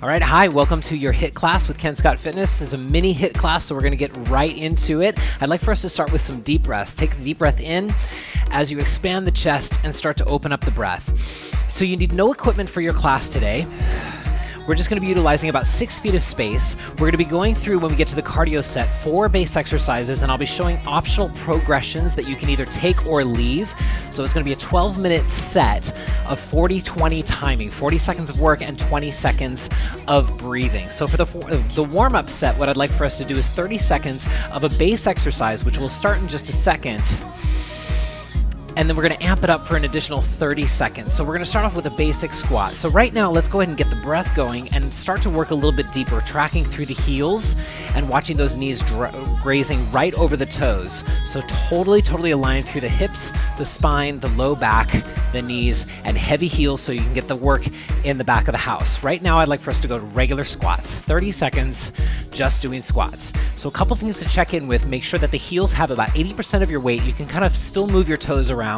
All right, hi, welcome to your HIIT class with Ken Scott Fitness. This is a mini HIIT class, so we're gonna get right into it. I'd like for us to start with some deep breaths. Take the deep breath in as you expand the chest and start to open up the breath. So you need no equipment for your class today. We're just gonna be utilizing about 6 feet of space. We're gonna be going through, when we get to the cardio set, 4 base exercises, and I'll be showing optional progressions that you can either take or leave. So it's gonna be a 12-minute set of 40-20 timing, 40 seconds of work and 20 seconds of breathing. So for the warm-up set, what I'd like for us to do is 30 seconds of a base exercise, which will start in just a second. And then we're gonna amp it up for an additional 30 seconds. So we're gonna start off with a basic squat. So right now, let's go ahead and get the breath going and start to work a little bit deeper, tracking through the heels and watching those knees grazing right over the toes. So totally aligned through the hips, the spine, the low back, the knees, and heavy heels so you can get the work in the back of the house. Right now, I'd like for us to go to regular squats. 30 seconds, just doing squats. So a couple things to check in with: make sure that the heels have about 80% of your weight. You can kind of still move your toes around,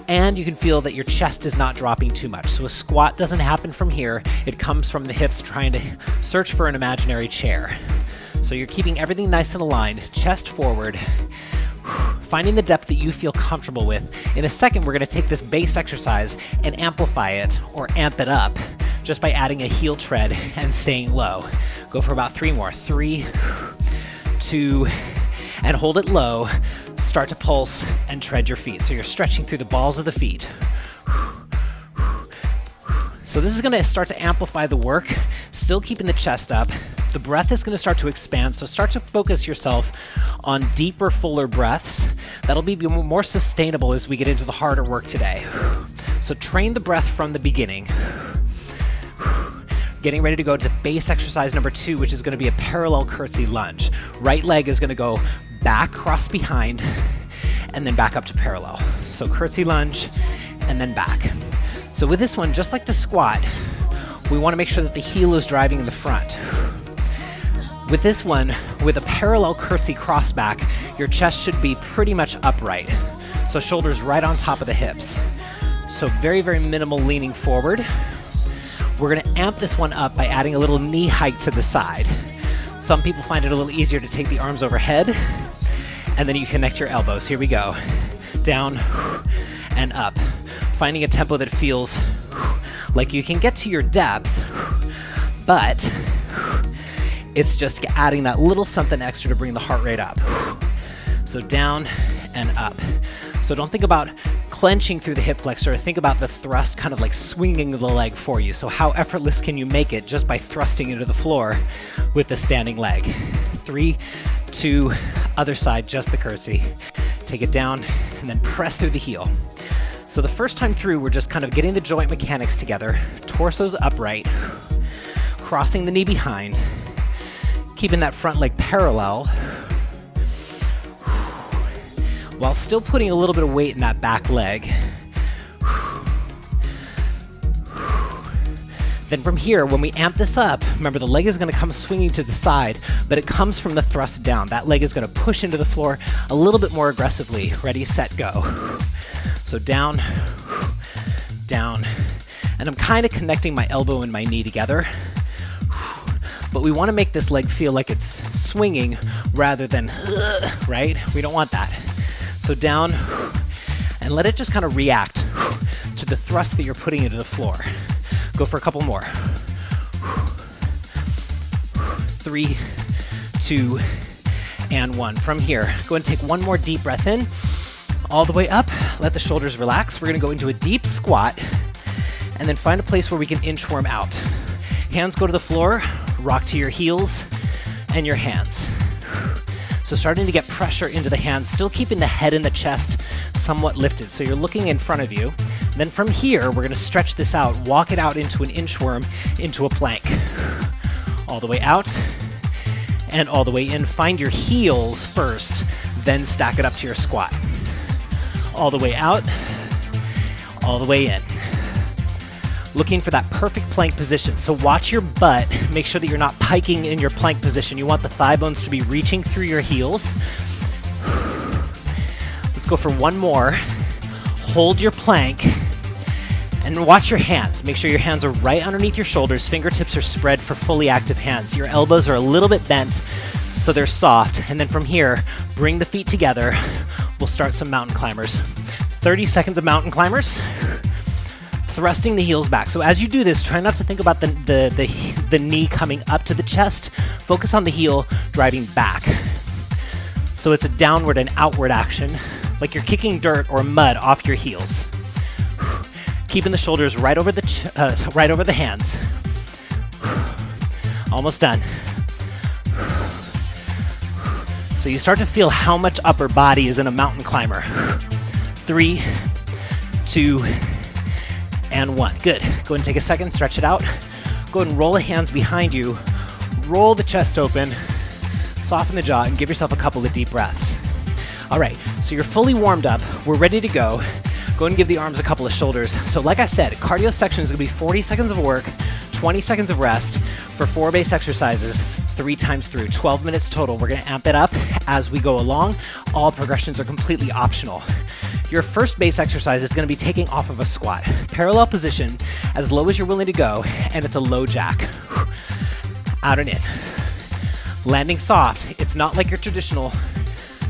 and you can feel that your chest is not dropping too much. So a squat doesn't happen from here. It comes from the hips trying to search for an imaginary chair. So you're keeping everything nice and aligned, chest forward, finding the depth that you feel comfortable with. In a second, we're gonna take this base exercise and amplify it, or amp it up, just by adding a heel tread and staying low. Go for about 3 more. 3, 2, and hold it low. Start to pulse and tread your feet. So you're stretching through the balls of the feet. So this is gonna start to amplify the work, still keeping the chest up. The breath is gonna start to expand, so start to focus yourself on deeper, fuller breaths. That'll be more sustainable as we get into the harder work today. So train the breath from the beginning. Getting ready to go to base exercise number 2, which is gonna be a parallel curtsy lunge. Right leg is gonna go back, cross behind, and then back up to parallel. So curtsy lunge, and then back. So with this one, just like the squat, we wanna make sure that the heel is driving in the front. With this one, with a parallel curtsy cross back, your chest should be pretty much upright. So shoulders right on top of the hips. So very minimal leaning forward. We're gonna amp this one up by adding a little knee hike to the side. Some people find it a little easier to take the arms overhead, and then you connect your elbows. Here we go. Down and up. Finding a tempo that feels like you can get to your depth, but it's just adding that little something extra to bring the heart rate up. So down and up. So don't think about clenching through the hip flexor. Think about the thrust kind of like swinging the leg for you. So how effortless can you make it just by thrusting into the floor with the standing leg? 3, 2, other side, just the curtsy. Take it down and then press through the heel. So the first time through, we're just kind of getting the joint mechanics together. Torso's upright, crossing the knee behind, keeping that front leg parallel, while still putting a little bit of weight in that back leg. Then from here, when we amp this up, remember the leg is gonna come swinging to the side, but it comes from the thrust down. That leg is gonna push into the floor a little bit more aggressively. Ready, set, go. So down, down, and I'm kind of connecting my elbow and my knee together. But we wanna make this leg feel like it's swinging rather than, right? We don't want that. So down, and let it just kind of react to the thrust that you're putting into the floor. Go for a couple more. 3, 2, and 1. From here, go ahead and take one more deep breath in, all the way up. Let the shoulders relax. We're gonna go into a deep squat, and then find a place where we can inchworm out. Hands go to the floor, rock to your heels and your hands. So starting to get pressure into the hands, still keeping the head and the chest somewhat lifted. So you're looking in front of you. Then from here, we're gonna stretch this out, walk it out into an inchworm, into a plank. All the way out and all the way in. Find your heels first, then stack it up to your squat. All the way out, all the way in. Looking for that perfect plank position. So watch your butt. Make sure that you're not piking in your plank position. You want the thigh bones to be reaching through your heels. Let's go for one more. Hold your plank And watch your hands. Make sure your hands are right underneath your shoulders. Fingertips are spread for fully active hands. Your elbows are a little bit bent, so they're soft. And then from here, bring the feet together. We'll start some mountain climbers. 30 seconds of mountain climbers. Thrusting the heels back. So as you do this, try not to think about the knee coming up to the chest. Focus on the heel driving back. So it's a downward and outward action, like you're kicking dirt or mud off your heels. Keeping the shoulders right over the hands. Almost done. So you start to feel how much upper body is in a mountain climber. 3, 2, and 1. Good. Go ahead and take a second, stretch it out. Go ahead and roll the hands behind you. Roll the chest open. Soften the jaw and give yourself a couple of deep breaths. All right, so you're fully warmed up. We're ready to go. Go ahead and give the arms a couple of shoulders. So like I said, cardio section is gonna be 40 seconds of work, 20 seconds of rest for 4 base exercises, 3 times through, 12 minutes total. We're gonna amp it up as we go along. All progressions are completely optional. Your first base exercise is gonna be taking off of a squat. Parallel position, as low as you're willing to go, and it's a low jack. Out and in. Landing soft. It's not like your traditional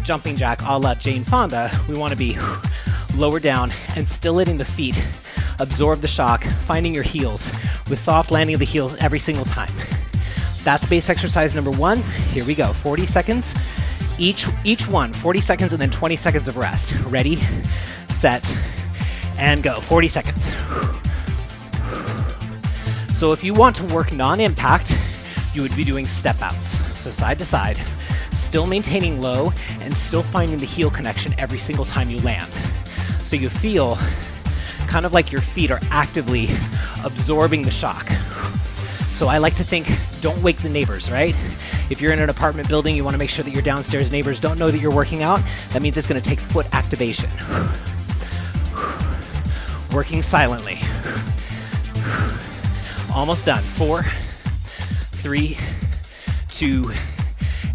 jumping jack a la Jane Fonda. We wanna be lower down and still letting the feet absorb the shock, finding your heels with soft landing of the heels every single time. That's base exercise number 1. Here we go, 40 seconds. Each one, 40 seconds and then 20 seconds of rest. Ready, set, and go. 40 seconds. So if you want to work non-impact, you would be doing step outs. So side to side, still maintaining low and still finding the heel connection every single time you land. So you feel kind of like your feet are actively absorbing the shock. So I like to think, don't wake the neighbors, right? If you're in an apartment building, you want to make sure that your downstairs neighbors don't know that you're working out. That means it's going to take foot activation. Working silently. Almost done. 4, 3, 2,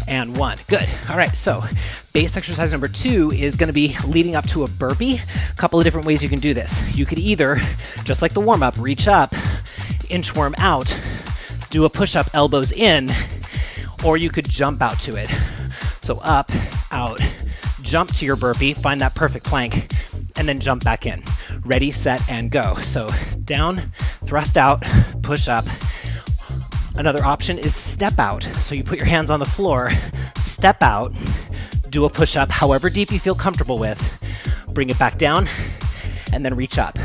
and 1. Good. All right, so base exercise number 2 is going to be leading up to a burpee. A couple of different ways you can do this. You could either, just like the warm-up, reach up, inchworm out, do a push-up, elbows in, or you could jump out to it. So up, out, jump to your burpee, find that perfect plank, and then jump back in. Ready, set, and go. So down, thrust out, push up. Another option is step out. So you put your hands on the floor, step out, do a push-up, however deep you feel comfortable with, bring it back down, and then reach up.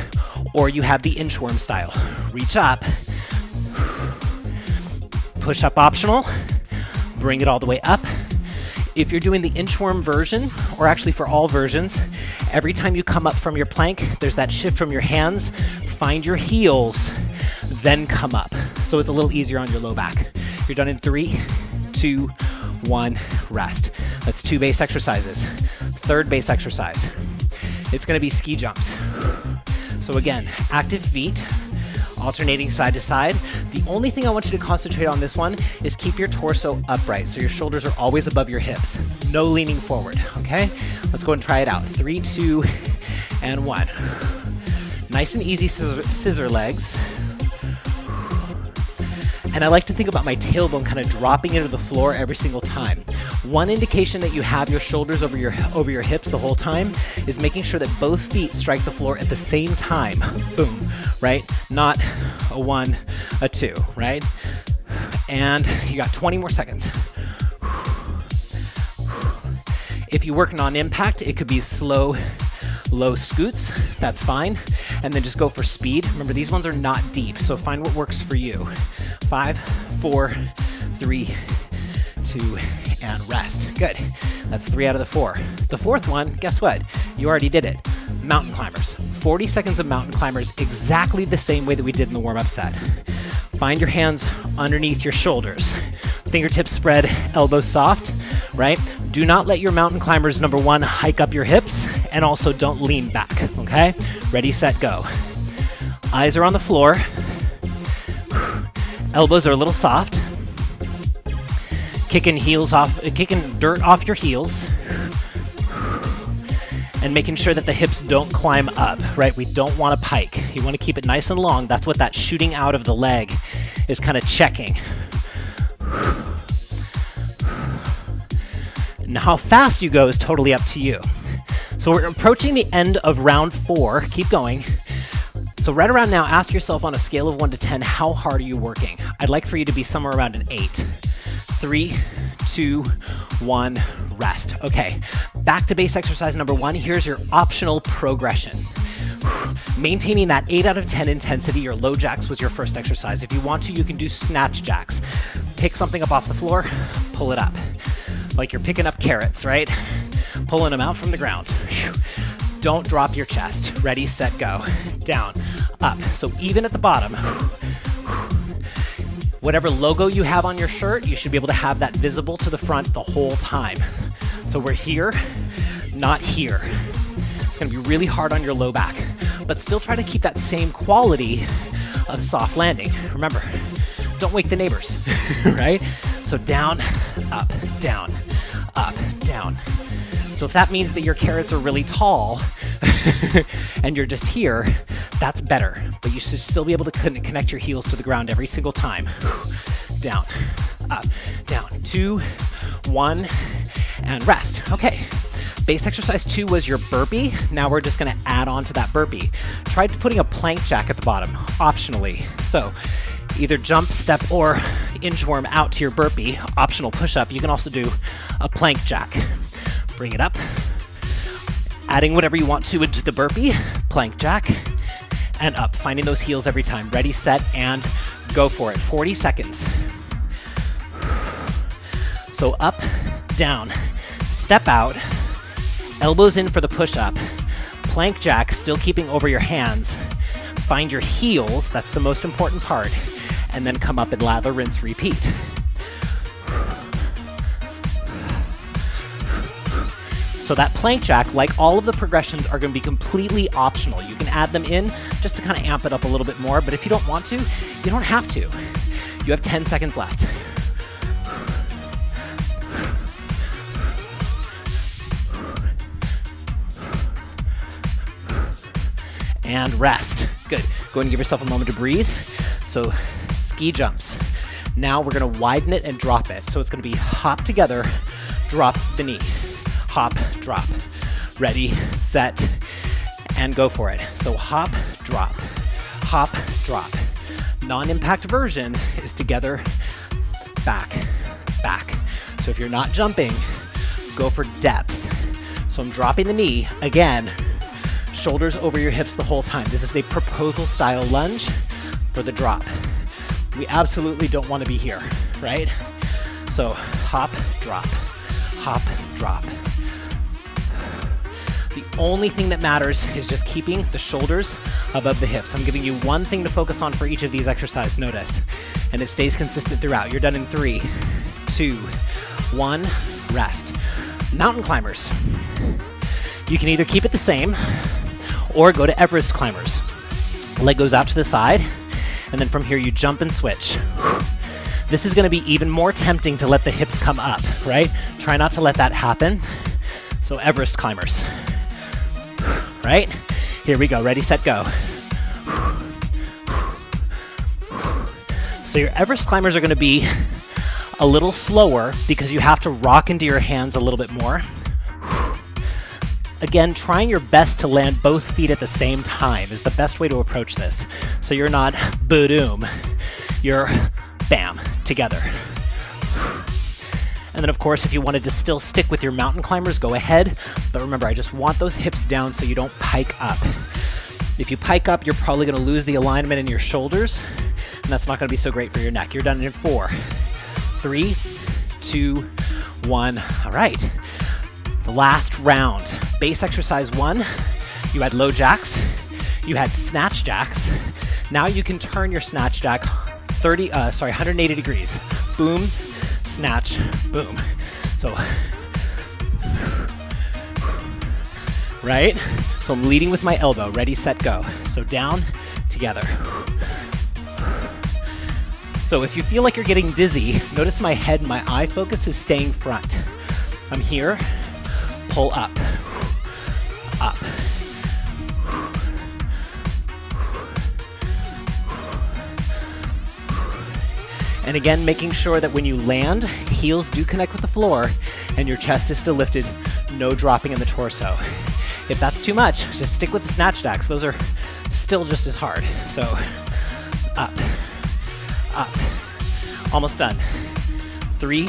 Or you have the inchworm style. Reach up, push-up optional, bring it all the way up. If you're doing the inchworm version, or actually for all versions, every time you come up from your plank, there's that shift from your hands, find your heels, then come up. So it's a little easier on your low back. You're done in 3, 2, 1, rest. That's 2 base exercises. Third base exercise. It's gonna be ski jumps. So again, active feet, alternating side to side. The only thing I want you to concentrate on this one is keep your torso upright so your shoulders are always above your hips. No leaning forward, okay? Let's go and try it out. 3, 2, and 1. Nice and easy scissor legs. And I like to think about my tailbone kind of dropping into the floor every single time. One indication that you have your shoulders over your hips the whole time is making sure that both feet strike the floor at the same time. Boom, right? Not a 1, a 2, right? And you got 20 more seconds. If you work non-impact, it could be slow, low scoots, that's fine. And then just go for speed. Remember, these ones are not deep, so find what works for you. 5, 4, 3, 2, and rest. Good. That's 3 out of the 4. The fourth one, guess what? You already did it. Mountain climbers. 40 seconds of mountain climbers, exactly the same way that we did in the warm-up set. Find your hands underneath your shoulders. Fingertips spread, elbows soft, right? Do not let your mountain climbers, number 1, hike up your hips, and also don't lean back, okay? Ready, set, go. Eyes are on the floor. Elbows are a little soft. Kicking dirt off your heels. and making sure that the hips don't climb up, right? We don't want to pike. You want to keep it nice and long. That's what that shooting out of the leg is kind of checking. Now, how fast you go is totally up to you. So we're approaching the end of round 4. Keep going. So right around now, ask yourself on a scale of 1 to 10, how hard are you working? I'd like for you to be somewhere around an 8. 3, 2, 1, rest. Okay, back to base exercise number 1. Here's your optional progression. Maintaining that 8 out of 10 intensity, your low jacks was your first exercise. If you want to, you can do snatch jacks. Pick something up off the floor, pull it up. Like you're picking up carrots, right? Pulling them out from the ground. Don't drop your chest. Ready, set, go. Down, up. So even at the bottom, whatever logo you have on your shirt, you should be able to have that visible to the front the whole time. So we're here, not here. It's gonna be really hard on your low back, but still try to keep that same quality of soft landing. Remember, don't wake the neighbors, right? So down, up, down, up, down. So if that means that your carrots are really tall and you're just here, that's better. But you should still be able to connect your heels to the ground every single time. Down, up, down. 2, 1, and rest. Okay. Base exercise 2 was your burpee. Now we're just gonna add on to that burpee. Try putting a plank jack at the bottom, optionally. So either jump, step, or inchworm out to your burpee, optional push-up. You can also do a plank jack. Bring it up, adding whatever you want to into the burpee, plank jack, and up. Finding those heels every time. Ready, set, and go for it. 40 seconds. So up, down, step out, elbows in for the push-up, plank jack, still keeping over your hands. Find your heels, that's the most important part, and then come up and lather, rinse, repeat. So that plank jack, like all of the progressions, are going to be completely optional. You can add them in just to kind of amp it up a little bit more, but if you don't want to, you don't have to. You have 10 seconds left. And rest. Good. Go ahead and give yourself a moment to breathe. So ski jumps. Now we're going to widen it and drop it. So it's going to be hop together, drop the knee. Hop, drop. Ready, set, and go for it. So hop, drop, hop, drop. Non-impact version is together, back, back. So if you're not jumping, go for depth. So I'm dropping the knee, again, shoulders over your hips the whole time. This is a proposal style lunge for the drop. We absolutely don't want to be here, right? So hop, drop, hop, drop. The only thing that matters is just keeping the shoulders above the hips. I'm giving you one thing to focus on for each of these exercises, notice, and it stays consistent throughout. You're done in 3, 2, 1, rest. Mountain climbers. You can either keep it the same or go to Everest Climbers. Leg goes out to the side, and then from here you jump and switch. This is gonna be even more tempting to let the hips come up, right? Try not to let that happen. So Everest Climbers. Right? Here we go. Ready, set, go. So your Everest Climbers are going to be a little slower because you have to rock into your hands a little bit more. Again, trying your best to land both feet at the same time is the best way to approach this. So you're not boom, you're bam, together. And then of course, if you wanted to still stick with your mountain climbers, go ahead. But remember, I just want those hips down so you don't pike up. If you pike up, you're probably gonna lose the alignment in your shoulders, and that's not gonna be so great for your neck. You're done in 4, 3, 2, 1. All right, the last round. Base exercise 1, you had low jacks, you had snatch jacks. Now you can turn your snatch jack 180 degrees. Boom, snatch, boom. So, right? So I'm leading with my elbow. Ready, set, go. So down, together. So if you feel like you're getting dizzy, notice my head, my eye focus is staying front. I'm here, pull up. up. And again, making sure that when you land, heels do connect with the floor and your chest is still lifted, no dropping in the torso. If that's too much, just stick with the snatch stacks. Those are still just as hard. So up, up, almost done. 3,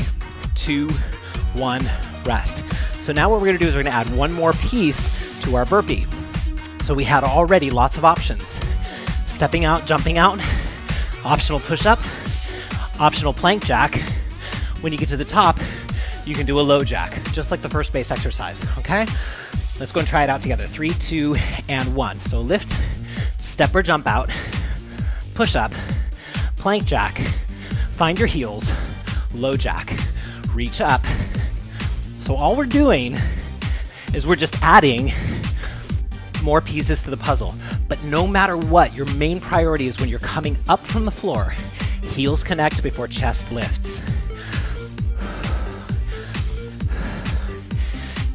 2, 1, rest. So now what we're gonna do is we're gonna add one more piece to our burpee. So we had already lots of options. Stepping out, jumping out, optional push-up, optional plank jack. When you get to the top, you can do a low jack, just like the first base exercise, okay? Let's go and try it out together. 3, 2, and 1. So lift, step or jump out, push up, plank jack, find your heels, low jack, reach up. So all we're doing is we're just adding more pieces to the puzzle. But no matter what, your main priority is when you're coming up from the floor, heels connect before chest lifts.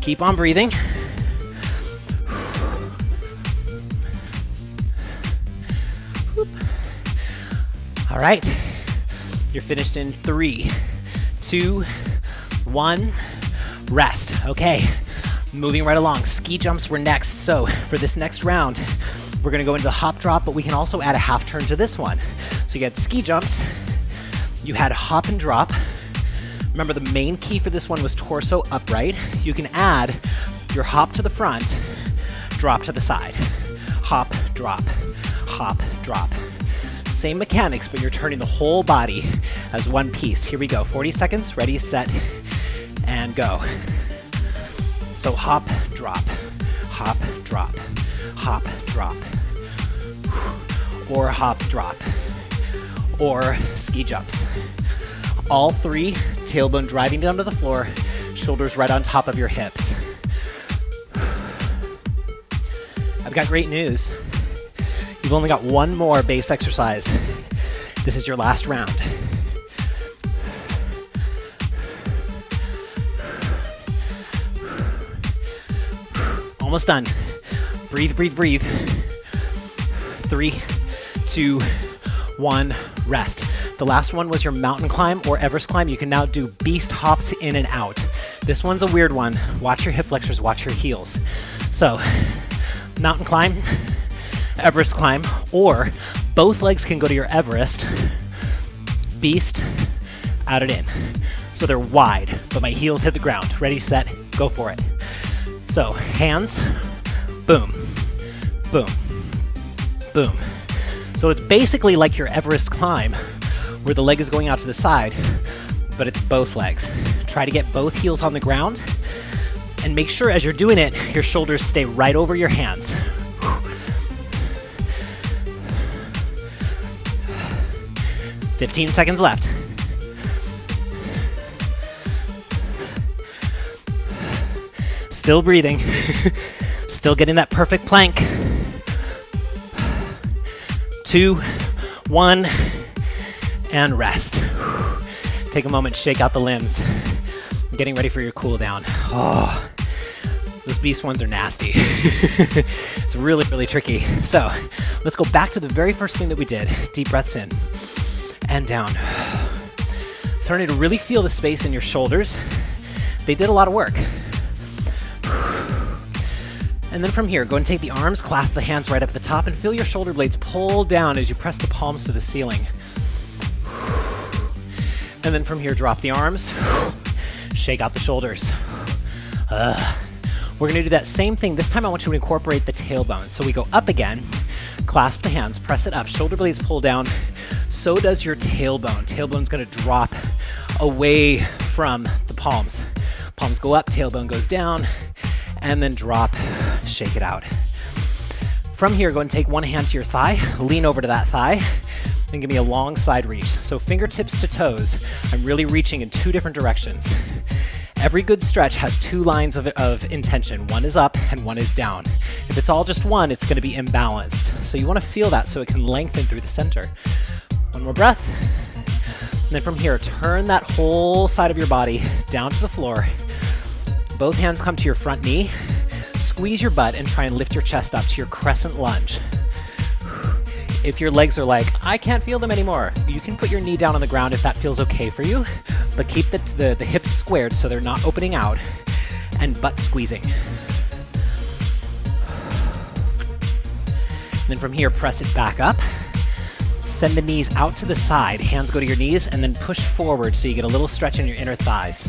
Keep on breathing. All right, you're finished in 3, 2, 1, rest. Okay, moving right along. Ski jumps were next. So for this next round, we're gonna go into the hop drop, but we can also add a half turn to this one. So you had ski jumps, you had hop and drop. Remember, the main key for this one was torso upright. You can add your hop to the front, drop to the side. Hop, drop, hop, drop. Same mechanics, but you're turning the whole body as one piece. Here we go, 40 seconds, ready, set, and go. So hop, drop, hop, drop, hop, drop, or hop, drop, or ski jumps. All 3, tailbone driving down to the floor, shoulders right on top of your hips. I've got great news. You've only got one more base exercise. This is your last round. Almost done. Breathe, breathe, breathe. 3, 2, 1, rest. The last one was your mountain climb or Everest climb. You can now do beast hops in and out. This one's a weird one. Watch your hip flexors, watch your heels. So, mountain climb, Everest climb, or both legs can go to your Everest, beast, out it in. So they're wide, but my heels hit the ground. Ready, set, go for it. So hands, boom, boom, boom. So it's basically like your Everest climb, where the leg is going out to the side, but it's both legs. Try to get both heels on the ground, and make sure as you're doing it, your shoulders stay right over your hands. 15 seconds left. Still breathing. Still getting that perfect plank. 2, 1, and rest. Take a moment, shake out the limbs. Getting ready for your cool down. Oh, those beast ones are nasty. It's really, really tricky. So let's go back to the very first thing that we did. Deep breaths in and down. Starting to really feel the space in your shoulders. They did a lot of work. And then from here, go and take the arms, clasp the hands right up at the top, and feel your shoulder blades pull down as you press the palms to the ceiling. And then from here, drop the arms, shake out the shoulders. We're gonna do that same thing. This time I want you to incorporate the tailbone. So we go up again, clasp the hands, press it up, shoulder blades pull down. So does your tailbone. Tailbone's gonna drop away from the palms. Palms go up, tailbone goes down, and then drop, shake it out. From here, go and take one hand to your thigh, lean over to that thigh, and give me a long side reach. So fingertips to toes, I'm really reaching in 2 different directions. Every good stretch has 2 lines of intention. One is up and one is down. If it's all just one, it's gonna be imbalanced. So you wanna feel that so it can lengthen through the center. One more breath. And then from here, turn that whole side of your body down to the floor. Both hands come to your front knee. Squeeze your butt and try and lift your chest up to your Crescent Lunge. If your legs are like, I can't feel them anymore, you can put your knee down on the ground if that feels okay for you, but keep the hips squared so they're not opening out, and butt squeezing. And then from here, press it back up. Send the knees out to the side, hands go to your knees, and then push forward so you get a little stretch in your inner thighs.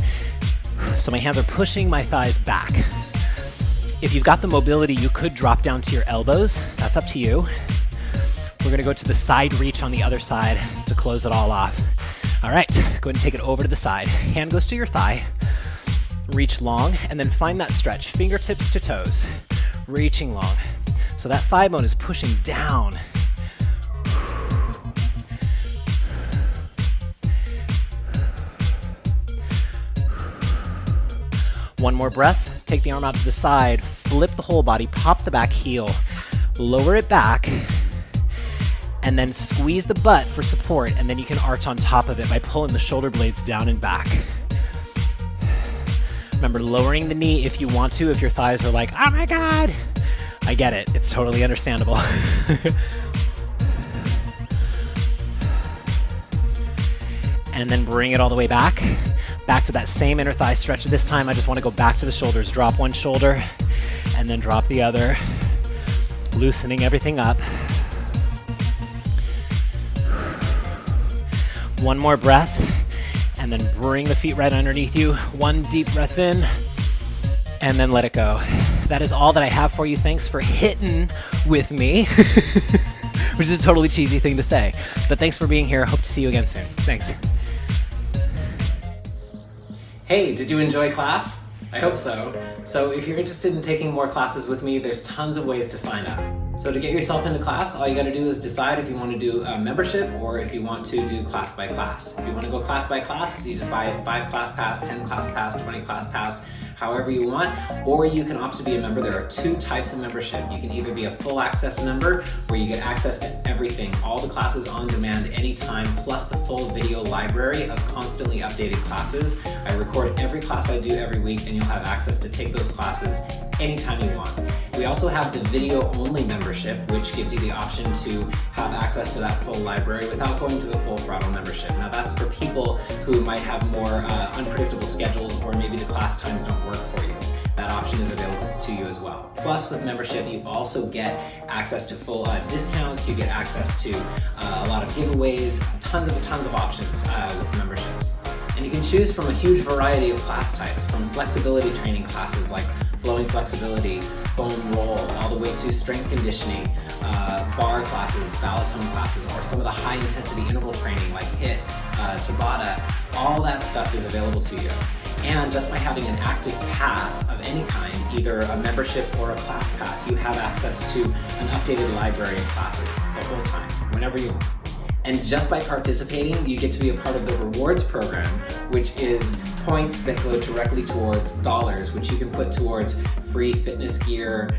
So my hands are pushing my thighs back. If you've got the mobility, you could drop down to your elbows. That's up to you. We're gonna go to the side reach on the other side to close it all off. All right, go ahead and take it over to the side. Hand goes to your thigh, reach long, and then find that stretch, fingertips to toes, reaching long. So that thigh bone is pushing down. One more breath, take the arm out to the side, flip the whole body, pop the back heel, lower it back, and then squeeze the butt for support, and then you can arch on top of it by pulling the shoulder blades down and back. Remember, lowering the knee if you want to, if your thighs are like, oh my God. I get it, it's totally understandable. And then bring it all the way back. Back to that same inner thigh stretch. This time I just want to go back to the shoulders. Drop one shoulder and then drop the other, loosening everything up. One more breath and then bring the feet right underneath you. One deep breath in and then let it go. That is all that I have for you. Thanks for hitting with me, which is a totally cheesy thing to say, but thanks for being here. Hope to see you again soon. Thanks. Hey, did you enjoy class? I hope so. So if you're interested in taking more classes with me, there's tons of ways to sign up. So to get yourself into class, all you gotta do is decide if you want to do a membership or if you want to do class by class. If you want to go class by class, you just buy 5 class pass, 10 class pass, 20 class pass, however you want, or you can opt to be a member. There are 2 types of membership. You can either be a full access member where you get access to everything, all the classes on demand anytime, plus the full video library of constantly updated classes. I record every class I do every week and you'll have access to take those classes anytime you want. We also have the video only membership, which gives you the option to have access to that full library without going to the full throttle membership. Now that's for people who might have more unpredictable schedules, or maybe the class times don't work for you. That option is available to you as well. Plus with membership, you also get access to full discounts, you get access to a lot of giveaways, tons of options with memberships. And you can choose from a huge variety of class types, from flexibility training classes like flowing flexibility, foam roll, all the way to strength conditioning, bar classes, ballotone classes, or some of the high intensity interval training like HIIT, Tabata. All that stuff is available to you. And just by having an active pass of any kind, either a membership or a class pass, you have access to an updated library of classes the whole time, whenever you want. And just by participating, you get to be a part of the rewards program, which is points that go directly towards dollars, which you can put towards free fitness gear,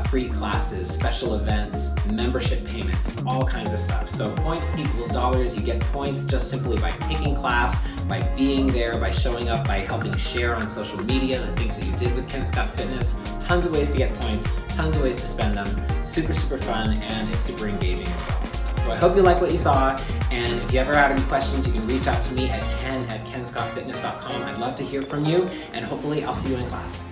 free classes, special events, membership payments, all kinds of stuff. So points equals dollars. You get points just simply by taking class, by being there, by showing up, by helping share on social media the things that you did with Ken Scott Fitness. Tons of ways to get points, tons of ways to spend them. Super fun, and it's super engaging as well. So I hope you like what you saw, and if you ever have any questions, you can reach out to me at ken@kenscottfitness.com. I'd love to hear from you, and hopefully I'll see you in class.